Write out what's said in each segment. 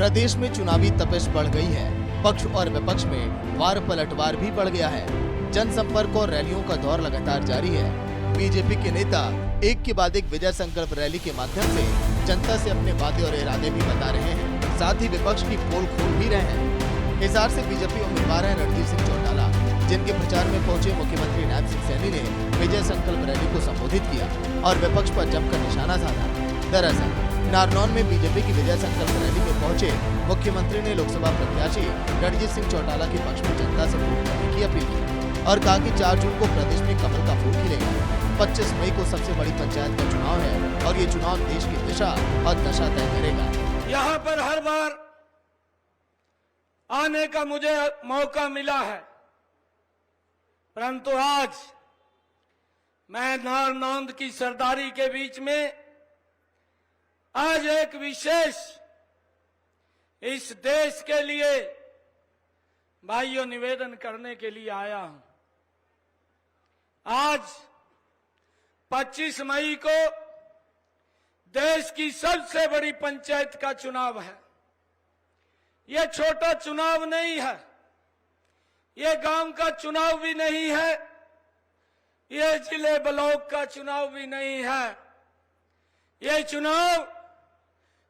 प्रदेश में चुनावी तपिश बढ़ गई है। पक्ष और विपक्ष में वार पलटवार भी बढ़ गया है। जनसंपर्क और रैलियों का दौर लगातार जारी है। बीजेपी के नेता एक के बाद एक विजय संकल्प रैली के माध्यम से जनता से अपने वादे और इरादे भी बता रहे हैं, साथ ही विपक्ष की पोल खोल भी रहे हैं। हिसार से बीजेपी उम्मीदवार हैं रणजीत सिंह चौटाला, जिनके प्रचार में पहुंचे मुख्यमंत्री नायब सिंह सैनी ने विजय संकल्प रैली को संबोधित किया और विपक्ष पर जमकर निशाना साधा। दरअसल नारनौल में बीजेपी की विजय संकल्प रैली में पहुंचे मुख्यमंत्री ने लोकसभा प्रत्याशी रणजीत सिंह चौटाला के पक्ष में जनता से वोट करने की अपील की और कहा कि 4 जून को प्रदेश में कमल का फूल खिलेगा। 25 मई को सबसे बड़ी पंचायत का चुनाव है और ये चुनाव देश की दिशा और दशा तय करेगा। यहाँ पर हर बार आने का मुझे मौका मिला है, परंतु आज मैं नारनौंद की सरदारी के बीच में आज एक विशेष इस देश के लिए भाइयों निवेदन करने के लिए आया हूं। आज 25 मई को देश की सबसे बड़ी पंचायत का चुनाव है। ये छोटा चुनाव नहीं है, ये गांव का चुनाव भी नहीं है, ये जिले ब्लॉक का चुनाव भी नहीं है। ये चुनाव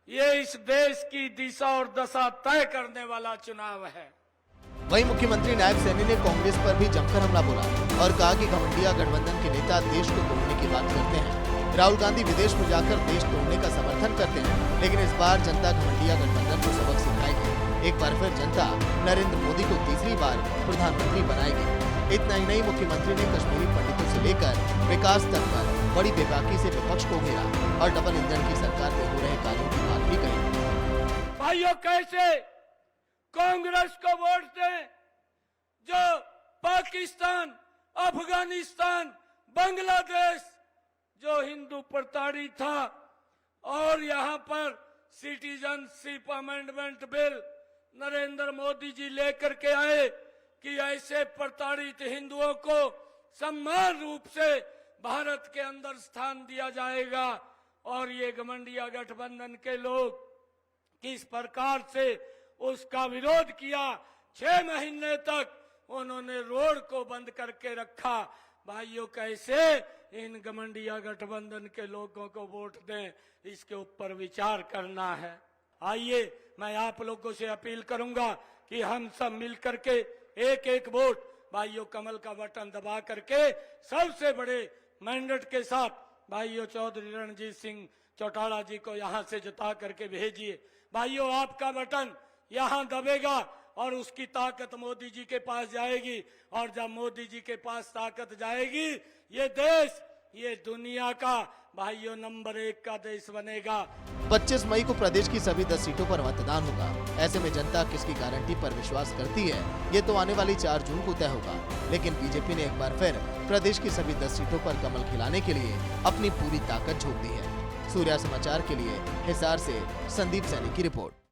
ये इस देश की दिशा और दशा तय करने वाला चुनाव है। वहीं मुख्यमंत्री नायब सैनी ने कांग्रेस पर भी जमकर हमला बोला और कहा कि घमंडिया गठबंधन के नेता देश को तोड़ने की बात करते हैं। राहुल गांधी विदेश में जाकर देश तोड़ने का समर्थन करते हैं, लेकिन इस बार जनता घमंडिया गठबंधन को सबक सिखाएगी। एक बार फिर जनता नरेंद्र मोदी को तीसरी बार प्रधानमंत्री बनाएगी। इतना ही नहीं, मुख्यमंत्री ने कश्मीरी पंडितों से लेकर विकास तक पर बड़ी बेबाकी से विपक्ष को घेरा और डबल इंजन की सरकार में हो रहे कार्यों की बात भी कही। भाइयों, कैसे कांग्रेस को वोट दें जो पाकिस्तान, अफगानिस्तान, बांग्लादेश जो हिंदू प्रताड़ित था, और यहाँ पर citizenship amendment bill Narendra Modi ji लेकर के आए कि ऐसे प्रताड़ित हिंदुओं को सम्मान रूप से भारत के अंदर स्थान दिया जाएगा। और ये घमंडिया गठबंधन के लोग किस प्रकार से उसका विरोध किया, 6 महीने तक उन्होंने रोड को बंद करके रखा। भाइयों, कैसे इन घमंडिया गठबंधन के लोगों को वोट दें, इसके ऊपर विचार करना है। आइए, मैं आप लोगों से अपील करूंगा कि हम सब मिलकर के एक एक वोट भाइयों कमल का बटन दबा करके सबसे बड़े मैंडेट के साथ भाइयों चौधरी रणजीत सिंह चौटाला जी को यहां से जिता करके भेजिए। भाइयों, आपका बटन यहां दबेगा और उसकी ताकत मोदी जी के पास जाएगी, और जब मोदी जी के पास ताकत जाएगी, ये देश, ये दुनिया का भाइयों नंबर 1 का देश बनेगा। 25 मई को प्रदेश की सभी 10 सीटों पर मतदान होगा। ऐसे में जनता किसकी गारंटी पर विश्वास करती है, ये तो आने वाली 4 जून को तय होगा। लेकिन बीजेपी ने एक बार फिर प्रदेश की सभी 10 सीटों पर कमल खिलाने के लिए अपनी पूरी ताकत झोंक दी है। सूर्या समाचार के लिए हिसार से संदीप सैनी की रिपोर्ट।